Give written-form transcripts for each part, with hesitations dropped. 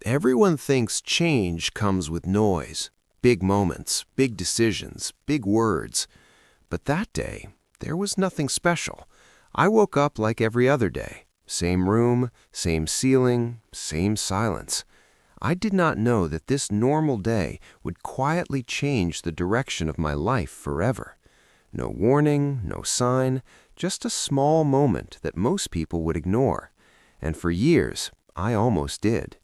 Everyone thinks change comes with noise, big moments, big decisions, big words. But that day, there was nothing special. I woke up like every other day. Same room, same ceiling, same silence. I did not know that this normal day would quietly change the direction of my life forever. No warning, no sign, just a small moment that most people would ignore. And for years, I almost did.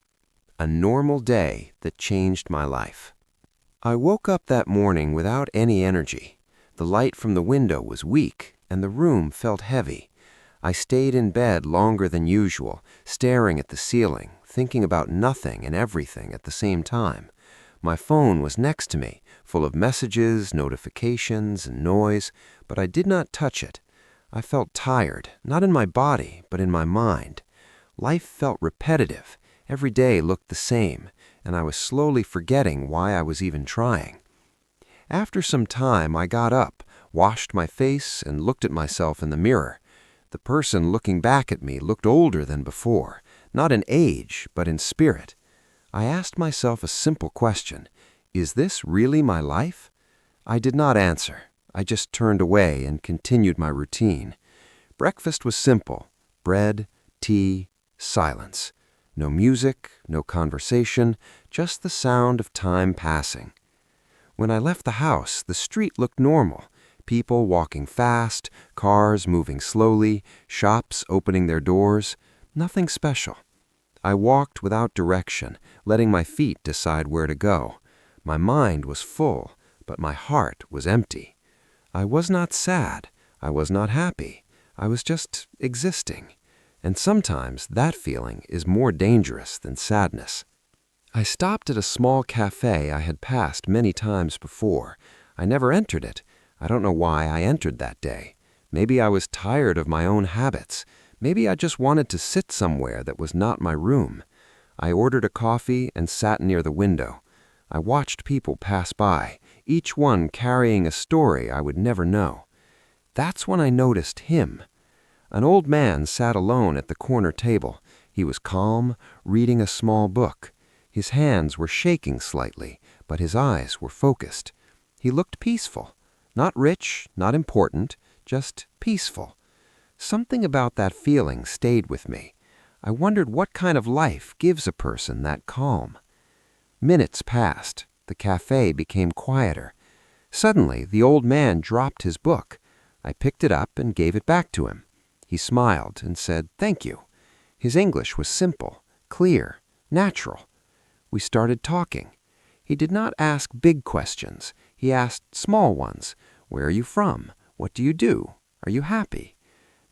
A normal day that changed my life. I woke up that morning without any energy. The light from the window was weak, and the room felt heavy. I stayed in bed longer than usual, staring at the ceiling, thinking about nothing and everything at the same time. My phone was next to me, full of messages, notifications, and noise, but I did not touch it. I felt tired, not in my body, but in my mind. Life felt repetitive. Every day looked the same, and I was slowly forgetting why I was even trying. After some time, I got up, washed my face, and looked at myself in the mirror. The person looking back at me looked older than before, not in age, but in spirit. I asked myself a simple question: is this really my life? I did not answer. I just turned away and continued my routine. Breakfast was simple: bread, tea, silence. No music, no conversation, just the sound of time passing. When I left the house, the street looked normal. People walking fast, cars moving slowly, shops opening their doors. Nothing special. I walked without direction, letting my feet decide where to go. My mind was full, but my heart was empty. I was not sad. I was not happy. I was just existing. And sometimes that feeling is more dangerous than sadness. I stopped at a small cafe I had passed many times before. I never entered it. I don't know why I entered that day. Maybe I was tired of my own habits. Maybe I just wanted to sit somewhere that was not my room. I ordered a coffee and sat near the window. I watched people pass by, each one carrying a story I would never know. That's when I noticed him. An old man sat alone at the corner table. He was calm, reading a small book. His hands were shaking slightly, but his eyes were focused. He looked peaceful. Not rich, not important, just peaceful. Something about that feeling stayed with me. I wondered what kind of life gives a person that calm. Minutes passed. The cafe became quieter. Suddenly, the old man dropped his book. I picked it up and gave it back to him. He smiled and said, "Thank you." His English was simple, clear, natural. We started talking. He did not ask big questions. He asked small ones. Where are you from? What do you do? Are you happy?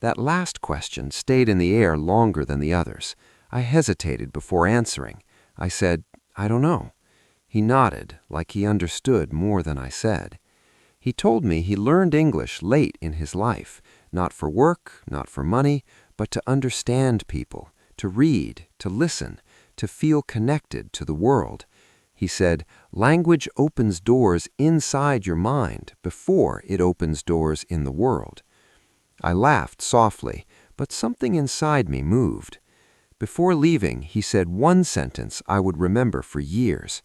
That last question stayed in the air longer than the others. I hesitated before answering. I said, "I don't know." He nodded, like he understood more than I said. He told me he learned English late in his life, not for work, not for money, but to understand people, to read, to listen, to feel connected to the world. He said, language opens doors inside your mind before it opens doors in the world. I laughed softly, but something inside me moved. Before leaving, he said one sentence I would remember for years.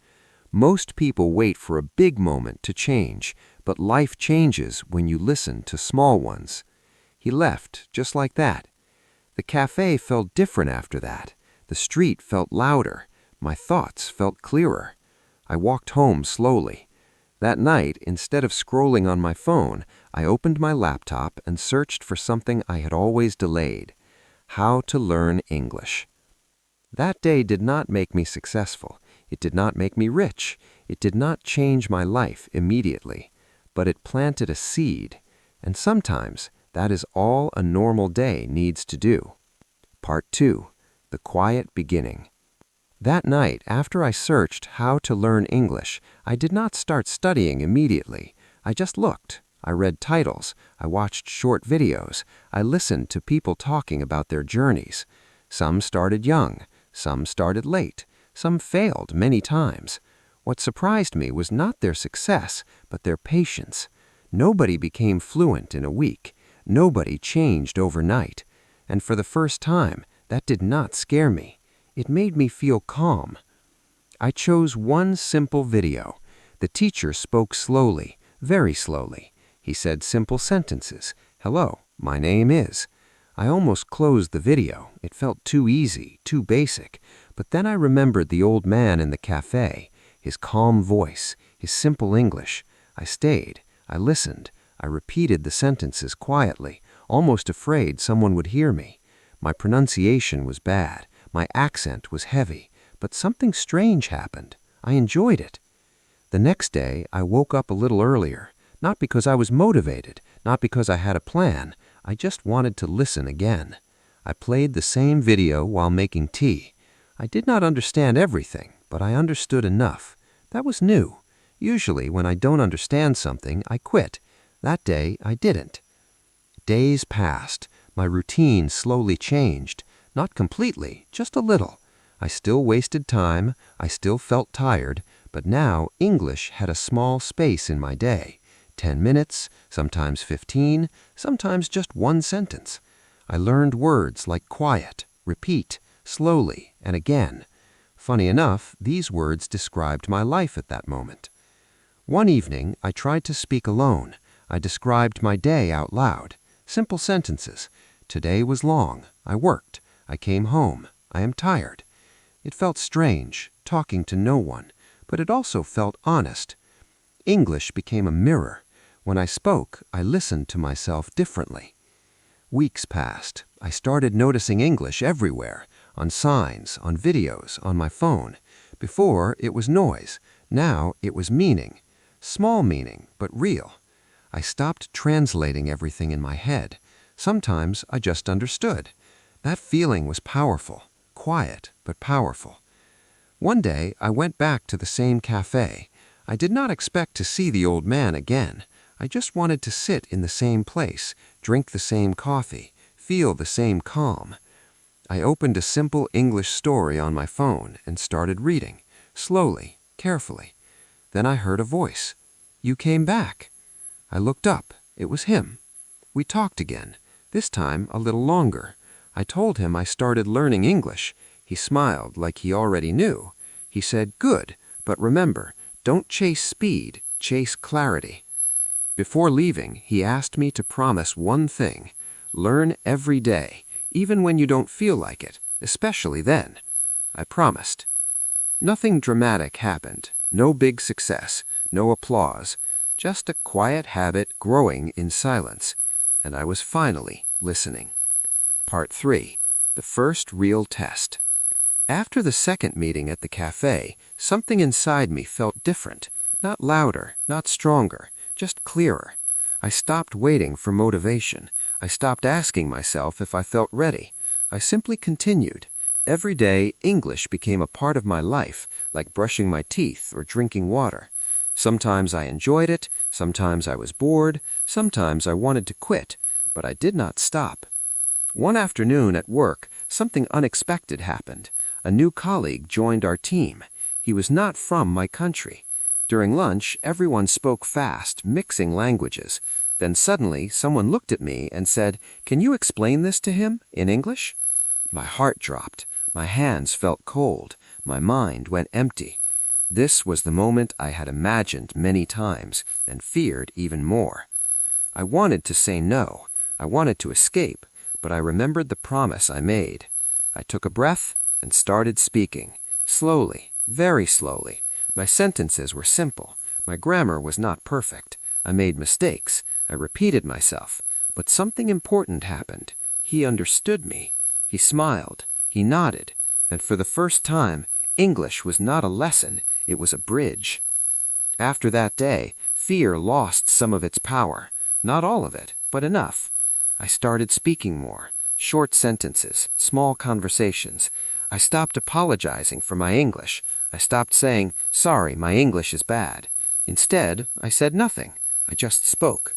Most people wait for a big moment to change, but life changes when you listen to small ones. He left just like that. The cafe felt different after that. The street felt louder. My thoughts felt clearer. I walked home slowly. That night, instead of scrolling on my phone, I opened my laptop and searched for something I had always delayed: how to learn English. That day did not make me successful. It did not make me rich. It did not change my life immediately. But it planted a seed, and sometimes that is all a normal day needs to do. Part 2. The Quiet Beginning. That night, after I searched how to learn English, I did not start studying immediately. I just looked. I read titles. I watched short videos. I listened to people talking about their journeys. Some started young. Some started late. Some failed many times. What surprised me was not their success, but their patience. Nobody became fluent in a week. Nobody changed overnight. And for the first time, that did not scare me. It made me feel calm, I chose one simple video. The teacher spoke slowly, very slowly. He said simple sentences. Hello, my name is. I almost closed the video. It felt too easy, too basic. But then I remembered the old man in the cafe, his calm voice, his simple English. I stayed. I listened. I repeated the sentences quietly, almost afraid someone would hear me. My pronunciation was bad. My accent was heavy. But something strange happened. I enjoyed it. The next day, I woke up a little earlier. Not because I was motivated, not because I had a plan. I just wanted to listen again. I played the same video while making tea. I did not understand everything, but I understood enough. That was new. Usually, when I don't understand something, I quit. That day, I didn't. Days passed. My routine slowly changed. Not completely, just a little. I still wasted time. I still felt tired. But now, English had a small space in my day. 10 minutes, sometimes 15, sometimes just one sentence. I learned words like quiet, repeat, slowly, and again. Funny enough, these words described my life at that moment. One evening, I tried to speak alone. I described my day out loud. Simple sentences. Today was long. I worked. I came home. I am tired. It felt strange, talking to no one, but it also felt honest. English became a mirror. When I spoke, I listened to myself differently. Weeks passed. I started noticing English everywhere, on signs, on videos, on my phone. Before, it was noise. Now, it was meaning. Small meaning, but real. I stopped translating everything in my head. Sometimes I just understood. That feeling was powerful, quiet, but powerful. One day, I went back to the same cafe. I did not expect to see the old man again. I just wanted to sit in the same place, drink the same coffee, feel the same calm. I opened a simple English story on my phone and started reading, slowly, carefully. Then I heard a voice. "You came back." I looked up. It was him. We talked again, this time a little longer. I told him I started learning English. He smiled like he already knew. He said, "Good, but remember, don't chase speed, chase clarity." Before leaving, he asked me to promise one thing: learn every day, even when you don't feel like it, especially then. I promised. Nothing dramatic happened, no big success, no applause, just a quiet habit growing in silence, and I was finally listening. Part 3. The first real test. After the second meeting at the cafe, something inside me felt different, not louder, not stronger, just clearer. I stopped waiting for motivation. I stopped asking myself if I felt ready. I simply continued. Every day, English became a part of my life, like brushing my teeth or drinking water. Sometimes I enjoyed it, sometimes I was bored, sometimes I wanted to quit, but I did not stop. One afternoon at work, something unexpected happened. A new colleague joined our team. He was not from my country. During lunch, everyone spoke fast, mixing languages. Then suddenly, someone looked at me and said, "Can you explain this to him in English?" My heart dropped. My hands felt cold. My mind went empty. This was the moment I had imagined many times and feared even more. I wanted to say no. I wanted to escape, but I remembered the promise I made. I took a breath and started speaking, slowly, very slowly. My sentences were simple. My grammar was not perfect. I made mistakes. I repeated myself. But something important happened. He understood me. He smiled. He nodded. And for the first time, English was not a lesson. It was a bridge. After that day, fear lost some of its power. Not all of it, but enough. I started speaking more. Short sentences, small conversations. I stopped apologizing for my English. I stopped saying, "Sorry, my English is bad." Instead, I said nothing. I just spoke.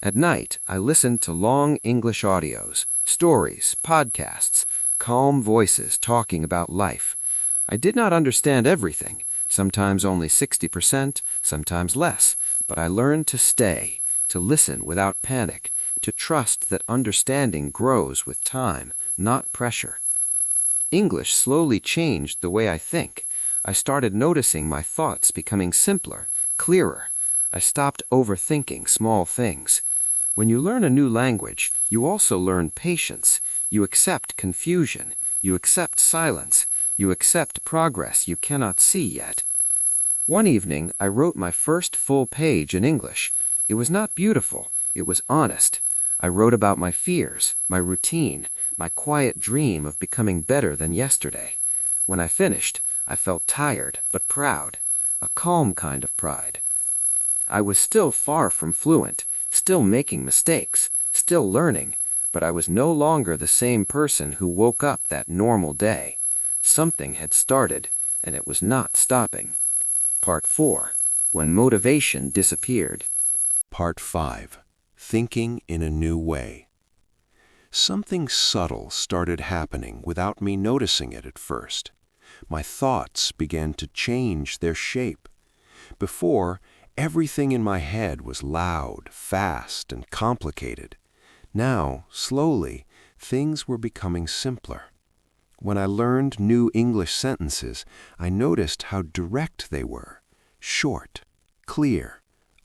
At night, I listened to long English audios, stories, podcasts, calm voices talking about life. I did not understand everything, sometimes only 60%, sometimes less, but I learned to stay, to listen without panic, to trust that understanding grows with time, not pressure. English slowly changed the way I think. I started noticing my thoughts becoming simpler, clearer. I stopped overthinking small things. When you learn a new language, you also learn patience. You accept confusion. You accept silence. You accept progress you cannot see yet. One evening, I wrote my first full page in English. It was not beautiful. It was honest. I wrote about my fears, my routine, my quiet dream of becoming better than yesterday. When I finished, I felt tired but proud, a calm kind of pride. I was still far from fluent, still making mistakes, still learning, but I was no longer the same person who woke up that normal day. Something had started, and it was not stopping. Part 4. When motivation disappeared. Part 5. Thinking in a New Way. Something subtle started happening without me noticing it at first. My thoughts began to change their shape. Before, everything in my head was loud, fast, and complicated. Now, slowly, things were becoming simpler. When I learned new English sentences, I noticed how direct they were, short, clear,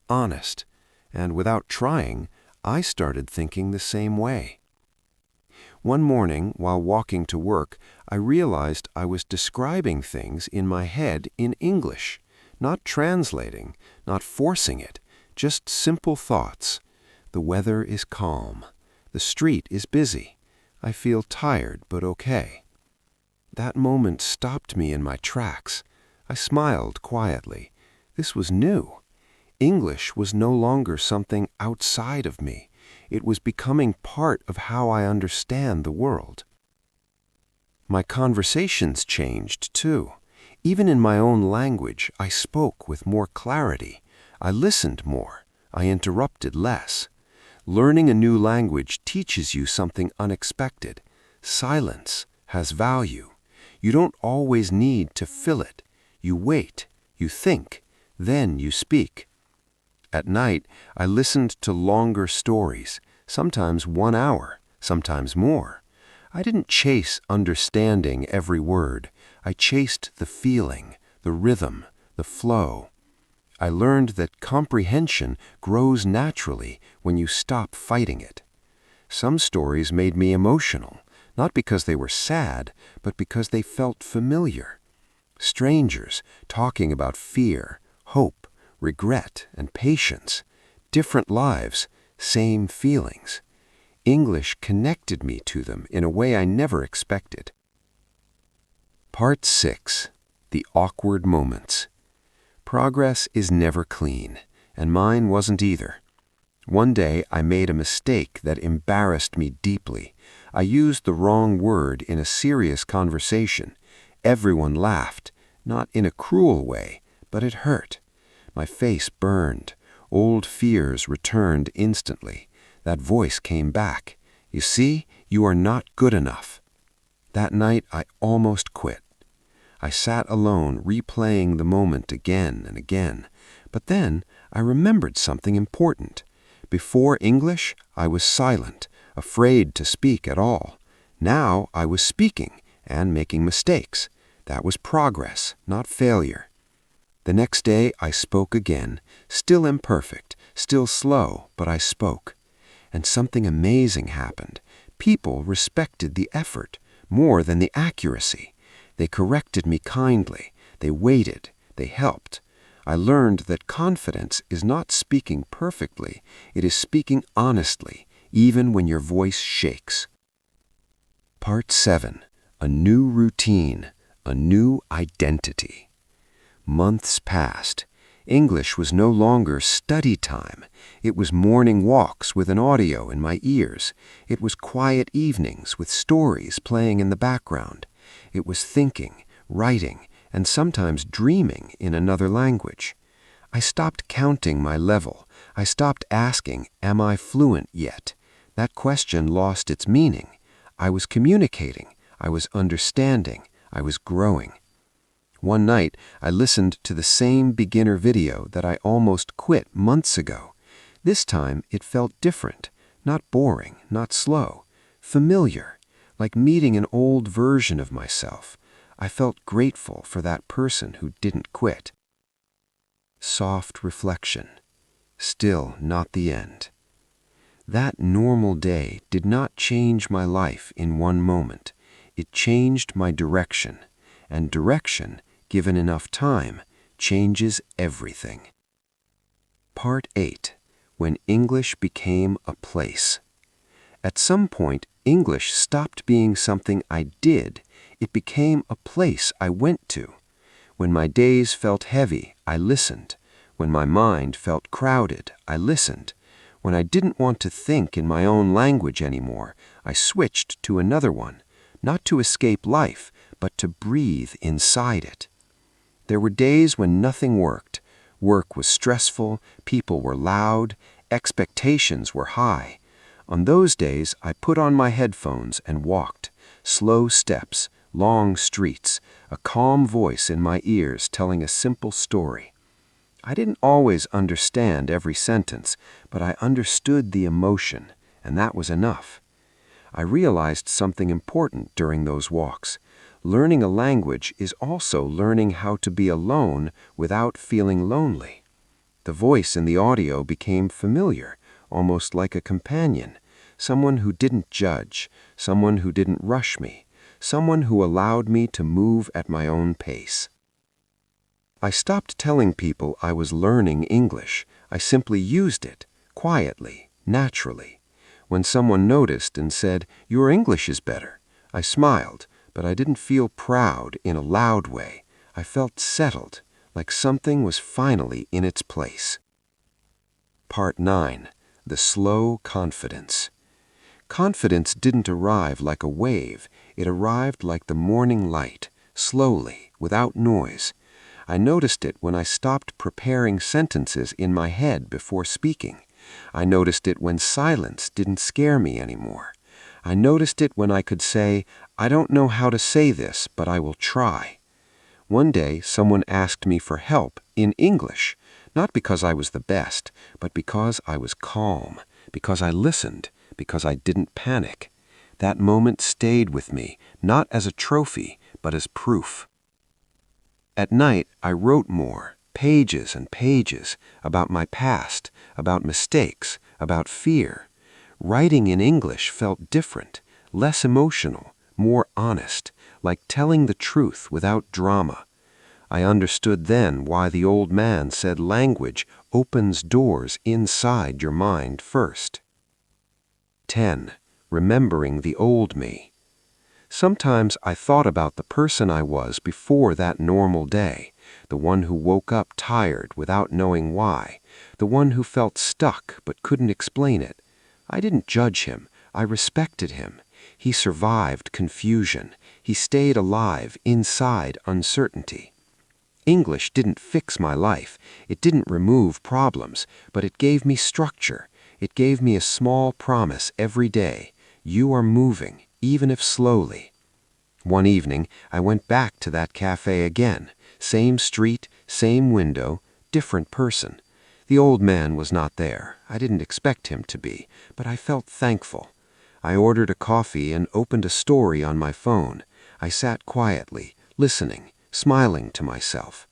honest, and without trying, I started thinking the same way. One morning, while walking to work, I realized I was describing things in my head in English, not translating, not forcing it, just simple thoughts. The weather is calm. The street is busy. I feel tired but okay. That moment stopped me in my tracks. I smiled quietly. This was new. English was no longer something outside of me. It was becoming part of how I understand the world. My conversations changed too. Even in my own language, I spoke with more clarity. I listened more. I interrupted less. Learning a new language teaches you something unexpected. Silence has value. You don't always need to fill it. You wait, you think, then you speak. At night, I listened to longer stories, sometimes 1 hour, sometimes more. I didn't chase understanding every word. I chased the feeling, the rhythm, the flow. I learned that comprehension grows naturally when you stop fighting it. Some stories made me emotional, not because they were sad, but because they felt familiar. Strangers talking about fear, hope, regret, and patience. Different lives, same feelings. English connected me to them in a way I never expected. Part 6. The Awkward Moments. Progress is never clean, and mine wasn't either. One day I made a mistake that embarrassed me deeply. I used the wrong word in a serious conversation. Everyone laughed, not in a cruel way, but it hurt. My face burned. Old fears returned instantly. That voice came back. You see, you are not good enough. That night I almost quit. I sat alone, replaying the moment again and again. But then I remembered something important. Before English, I was silent, afraid to speak at all. Now I was speaking and making mistakes. That was progress, not failure. The next day I spoke again, still imperfect, still slow, but I spoke. And something amazing happened. People respected the effort more than the accuracy. They corrected me kindly. They waited. They helped. I learned that confidence is not speaking perfectly. It is speaking honestly, even when your voice shakes. Part 7. A New Routine. A New Identity. Months passed. English was no longer study time. It was morning walks with an audio in my ears. It was quiet evenings with stories playing in the background. It was thinking, writing, and sometimes dreaming in another language. I stopped counting my level. I stopped asking, am I fluent yet? That question lost its meaning. I was communicating. I was understanding. I was growing. One night, I listened to the same beginner video that I almost quit months ago. This time, it felt different, not boring, not slow, familiar, like meeting an old version of myself. I felt grateful for that person who didn't quit. Soft reflection. Still not the end. That normal day did not change my life in one moment. It changed my direction, and direction, given enough time, changes everything. Part 8. When English became a place. At some point, English stopped being something I did. It became a place I went to. When my days felt heavy, I listened. When my mind felt crowded, I listened. When I didn't want to think in my own language anymore, I switched to another one, not to escape life, but to breathe inside it. There were days when nothing worked. Work was stressful, people were loud, expectations were high. On those days, I put on my headphones and walked. Slow steps, long streets, a calm voice in my ears telling a simple story. I didn't always understand every sentence, but I understood the emotion, and that was enough. I realized something important during those walks. Learning a language is also learning how to be alone without feeling lonely. The voice in the audio became familiar, almost like a companion, someone who didn't judge, someone who didn't rush me, someone who allowed me to move at my own pace. I stopped telling people I was learning English. I simply used it, quietly, naturally. When someone noticed and said, "Your English is better," I smiled, but I didn't feel proud in a loud way. I felt settled, like something was finally in its place. Part 9. The slow confidence. Confidence didn't arrive like a wave. It arrived like the morning light, slowly, without noise. I noticed it when I stopped preparing sentences in my head before speaking. I noticed it when silence didn't scare me anymore. I noticed it when I could say, "I don't know how to say this, but I will try." One day, someone asked me for help in English, not because I was the best, but because I was calm, because I listened, because I didn't panic. That moment stayed with me, not as a trophy, but as proof. At night, I wrote more, pages and pages, about my past, about mistakes, about fear. Writing in English felt different, less emotional, more honest, like telling the truth without drama. I understood then why the old man said language opens doors inside your mind first. 10. Remembering the old me. Sometimes I thought about the person I was before that normal day, the one who woke up tired without knowing why, the one who felt stuck but couldn't explain it. I didn't judge him. I respected him. He survived confusion. He stayed alive inside uncertainty. English didn't fix my life. It didn't remove problems, but it gave me structure. It gave me a small promise every day. You are moving, even if slowly. One evening, I went back to that cafe again. Same street, same window, different person. The old man was not there. I didn't expect him to be, but I felt thankful. I ordered a coffee and opened a story on my phone. I sat quietly, listening, smiling to myself.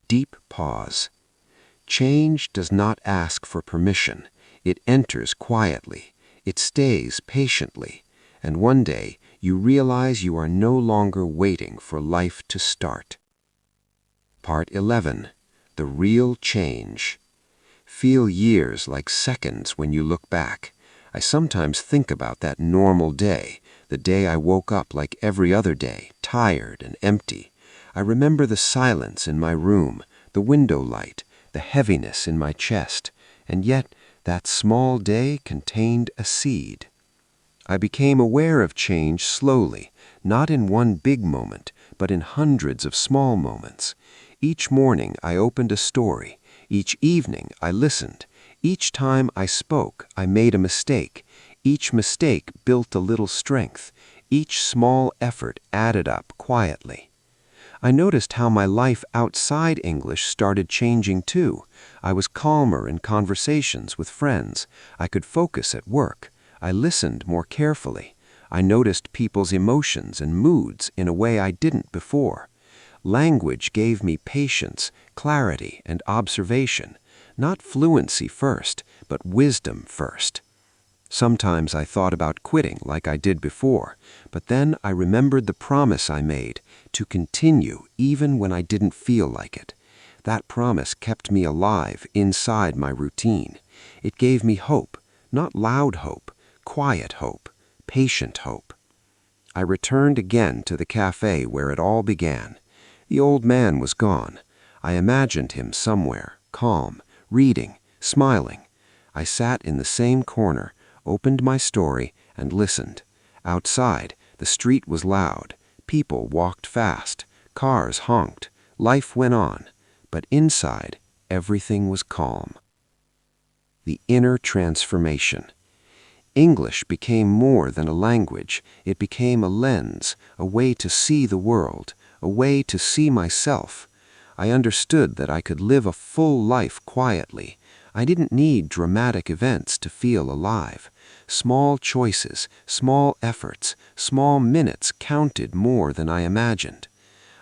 Deep pause. Change does not ask for permission. It enters quietly. It stays patiently. And one day, you realize you are no longer waiting for life to start. Part 11. The real change. Feel years like seconds when you look back. I sometimes think about that normal day, the day I woke up like every other day, tired and empty. I remember the silence in my room, the window light, the heaviness in my chest, and yet that small day contained a seed. I became aware of change slowly, not in one big moment, but in hundreds of small moments. Each morning I opened a story. Each evening I listened. Each time I spoke, I made a mistake. Each mistake built a little strength. Each small effort added up quietly. I noticed how my life outside English started changing too. I was calmer in conversations with friends. I could focus at work. I listened more carefully. I noticed people's emotions and moods in a way I didn't before. Language gave me patience, clarity, and observation, not fluency first, but wisdom first. Sometimes I thought about quitting like I did before, but then I remembered the promise I made to continue even when I didn't feel like it. That promise kept me alive inside my routine. It gave me hope, not loud hope, quiet hope, patient hope. I returned again to the cafe where it all began. The old man was gone. I imagined him somewhere, calm, reading, smiling. I sat in the same corner, opened my story, and listened. Outside, the street was loud. People walked fast. Cars honked. Life went on. But inside, everything was calm. The inner transformation. English became more than a language. It became a lens, a way to see the world, a way to see myself. I understood that I could live a full life quietly. I didn't need dramatic events to feel alive. Small choices, small efforts, small minutes counted more than I imagined.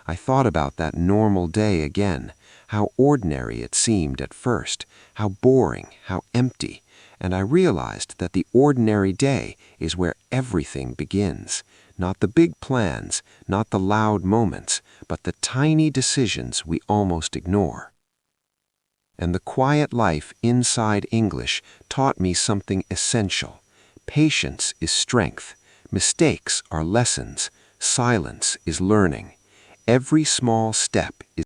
I thought about that normal day again, how ordinary it seemed at first, how boring, how empty, and I realized that the ordinary day is where everything begins. Not the big plans, not the loud moments, but the tiny decisions we almost ignore. And the quiet life inside English taught me something essential. Patience is strength. Mistakes are lessons. Silence is learning. Every small step is